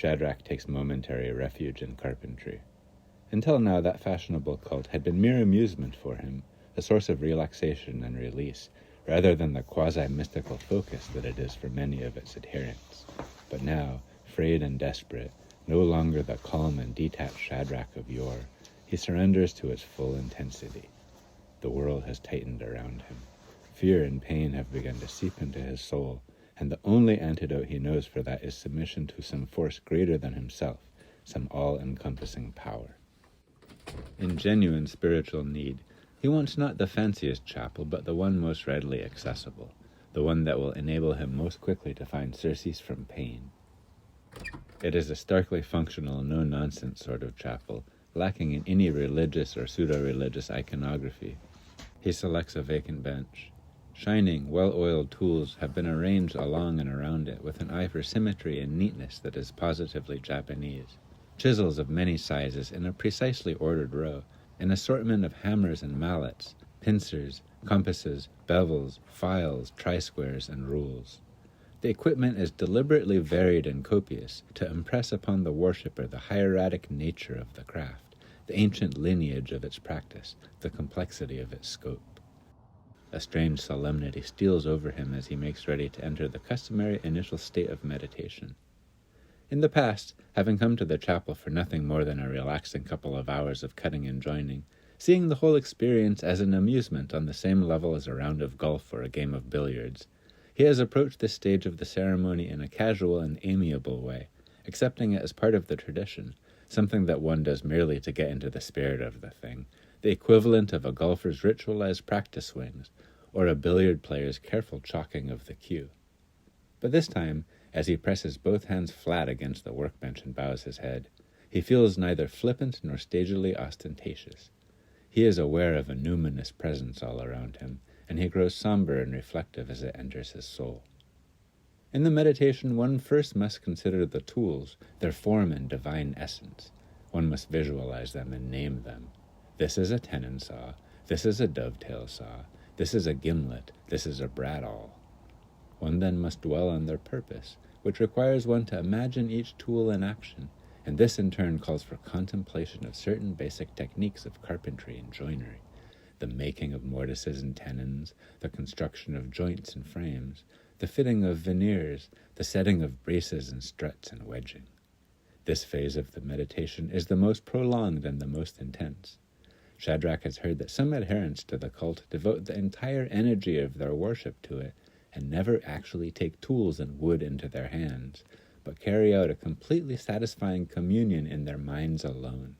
Shadrach takes momentary refuge in carpentry. Until now, that fashionable cult had been mere amusement for him, a source of relaxation and release, rather than the quasi-mystical focus that it is for many of its adherents. But now, frayed and desperate, no longer the calm and detached Shadrach of yore, he surrenders to its full intensity. The world has tightened around him. Fear and pain have begun to seep into his soul, and the only antidote he knows for that is submission to some force greater than himself, some all-encompassing power. In genuine spiritual need, he wants not the fanciest chapel, but the one most readily accessible, the one that will enable him most quickly to find surcease from pain. It is a starkly functional, no-nonsense sort of chapel, lacking in any religious or pseudo-religious iconography. He selects a vacant bench. Shining, well-oiled tools have been arranged along and around it with an eye for symmetry and neatness that is positively Japanese. Chisels of many sizes in a precisely ordered row, an assortment of hammers and mallets, pincers, compasses, bevels, files, tri-squares, and rules. The equipment is deliberately varied and copious to impress upon the worshipper the hieratic nature of the craft, the ancient lineage of its practice, the complexity of its scope. A strange solemnity steals over him as he makes ready to enter the customary initial state of meditation. In the past, having come to the chapel for nothing more than a relaxing couple of hours of cutting and joining, seeing the whole experience as an amusement on the same level as a round of golf or a game of billiards, he has approached this stage of the ceremony in a casual and amiable way, accepting it as part of the tradition, something that one does merely to get into the spirit of the thing, the equivalent of a golfer's ritualized practice swings, or a billiard player's careful chalking of the cue. But this time, as he presses both hands flat against the workbench and bows his head, he feels neither flippant nor stagily ostentatious. He is aware of a numinous presence all around him, and he grows somber and reflective as it enters his soul. In the meditation, one first must consider the tools, their form and divine essence. One must visualize them and name them. This is a tenon saw, this is a dovetail saw, this is a gimlet, this is a bradawl. One then must dwell on their purpose, which requires one to imagine each tool in action, and this in turn calls for contemplation of certain basic techniques of carpentry and joinery, the making of mortises and tenons, the construction of joints and frames, the fitting of veneers, the setting of braces and struts and wedging. This phase of the meditation is the most prolonged and the most intense. Shadrach has heard that some adherents to the cult devote the entire energy of their worship to it, and never actually take tools and wood into their hands, but carry out a completely satisfying communion in their minds alone.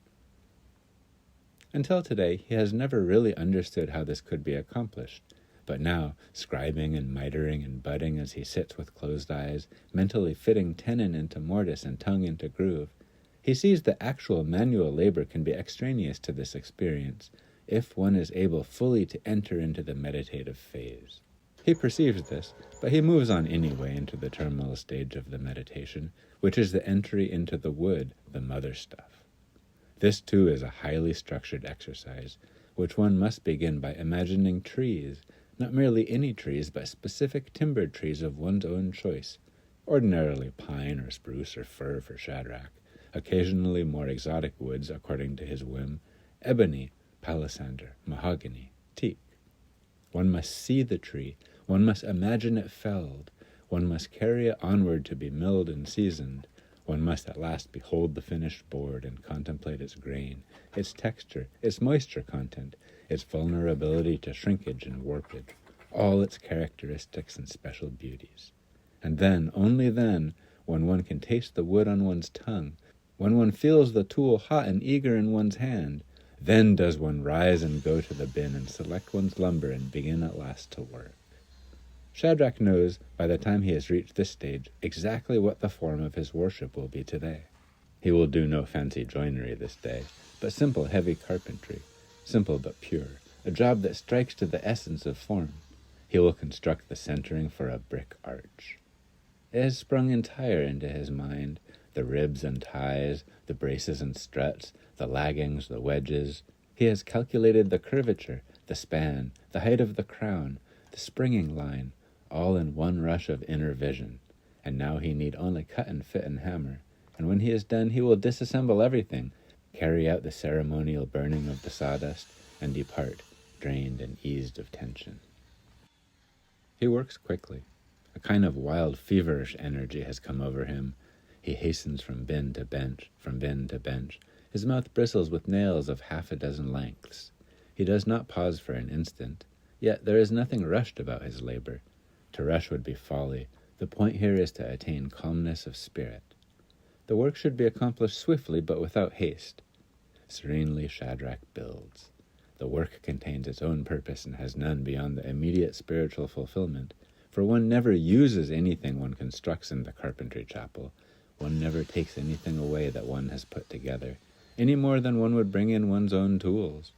Until today, he has never really understood how this could be accomplished, but now, scribing and mitering and budding as he sits with closed eyes, mentally fitting tenon into mortise and tongue into groove, he sees that actual manual labor can be extraneous to this experience, if one is able fully to enter into the meditative phase. He perceives this, but he moves on anyway into the terminal stage of the meditation, which is the entry into the wood, the mother stuff. This too is a highly structured exercise, which one must begin by imagining trees, not merely any trees, but specific timbered trees of one's own choice, ordinarily pine or spruce or fir for Shadrach, occasionally more exotic woods according to his whim, ebony, palisander, mahogany, teak. One must see the tree, one must imagine it felled, one must carry it onward to be milled and seasoned, one must at last behold the finished board and contemplate its grain, its texture, its moisture content, its vulnerability to shrinkage and warpage, all its characteristics and special beauties. And then, only then, when one can taste the wood on one's tongue, when one feels the tool hot and eager in one's hand, then does one rise and go to the bin and select one's lumber and begin at last to work. Shadrach knows, by the time he has reached this stage, exactly what the form of his worship will be today. He will do no fancy joinery this day, but simple heavy carpentry, simple but pure, a job that strikes to the essence of form. He will construct the centering for a brick arch. It has sprung entire into his mind, the ribs and ties, the braces and struts, the laggings, the wedges. He has calculated the curvature, the span, the height of the crown, the springing line, all in one rush of inner vision, and now he need only cut and fit and hammer, and when he is done, he will disassemble everything, carry out the ceremonial burning of the sawdust, and depart, drained and eased of tension. He works quickly. A kind of wild, feverish energy has come over him. He hastens from bin to bench, from bin to bench. His mouth bristles with nails of 6 lengths. He does not pause for an instant. Yet there is nothing rushed about his labor. To rush would be folly. The point here is to attain calmness of spirit. The work should be accomplished swiftly but without haste. Serenely Shadrach builds. The work contains its own purpose and has none beyond the immediate spiritual fulfillment, for one never uses anything one constructs in the carpentry chapel. One never takes anything away that one has put together, any more than one would bring in one's own tools.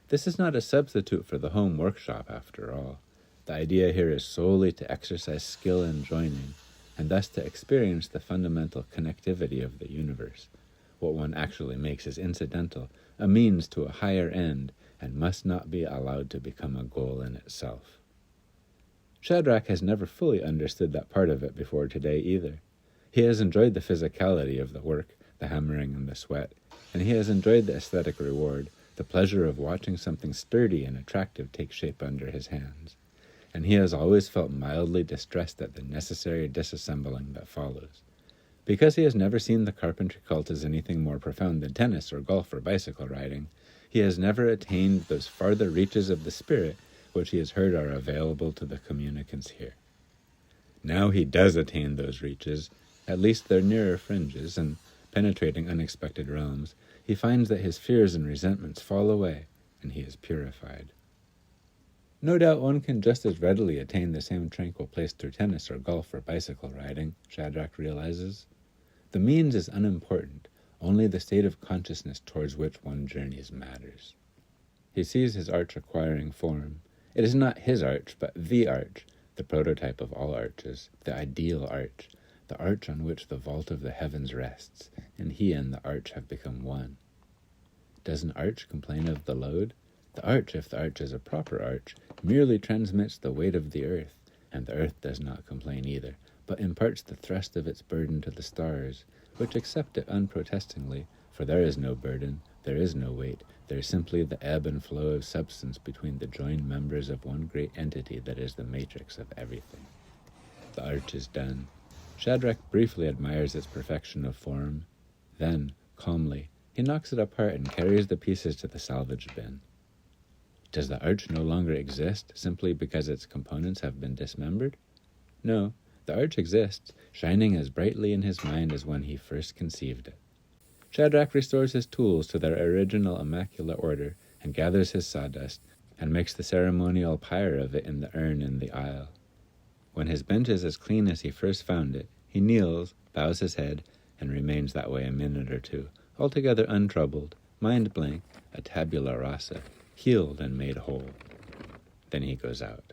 This is not a substitute for the home workshop, after all. The idea here is solely to exercise skill in joining, and thus to experience the fundamental connectivity of the universe. What one actually makes is incidental, a means to a higher end, and must not be allowed to become a goal in itself. Shadrach has never fully understood that part of it before today either. He has enjoyed the physicality of the work, the hammering and the sweat, and he has enjoyed the aesthetic reward, the pleasure of watching something sturdy and attractive take shape under his hands. And he has always felt mildly distressed at the necessary disassembling that follows. Because he has never seen the carpentry cult as anything more profound than tennis or golf or bicycle riding, he has never attained those farther reaches of the spirit which he has heard are available to the communicants here. Now he does attain those reaches, at least their nearer fringes, and penetrating unexpected realms, he finds that his fears and resentments fall away, and he is purified. No doubt one can just as readily attain the same tranquil place through tennis or golf or bicycle riding, Shadrach realizes. The means is unimportant, only the state of consciousness towards which one journeys matters. He sees his arch acquiring form. It is not his arch, but the arch, the prototype of all arches, the ideal arch, the arch on which the vault of the heavens rests, and he and the arch have become one. Does an arch complain of the load? The arch, if the arch is a proper arch, merely transmits the weight of the earth, and the earth does not complain either, but imparts the thrust of its burden to the stars, which accept it unprotestingly, for there is no burden, there is no weight, there is simply the ebb and flow of substance between the joined members of one great entity that is the matrix of everything. The arch is done. Shadrach briefly admires its perfection of form. Then, calmly, he knocks it apart and carries the pieces to the salvage bin. Does the arch no longer exist simply because its components have been dismembered? No, the arch exists, shining as brightly in his mind as when he first conceived it. Shadrach restores his tools to their original immaculate order and gathers his sawdust and makes the ceremonial pyre of it in the urn in the aisle. When his bench is as clean as he first found it, he kneels, bows his head, and remains that way a minute or two, altogether untroubled, mind blank, a tabula rasa, healed and made whole. Then he goes out.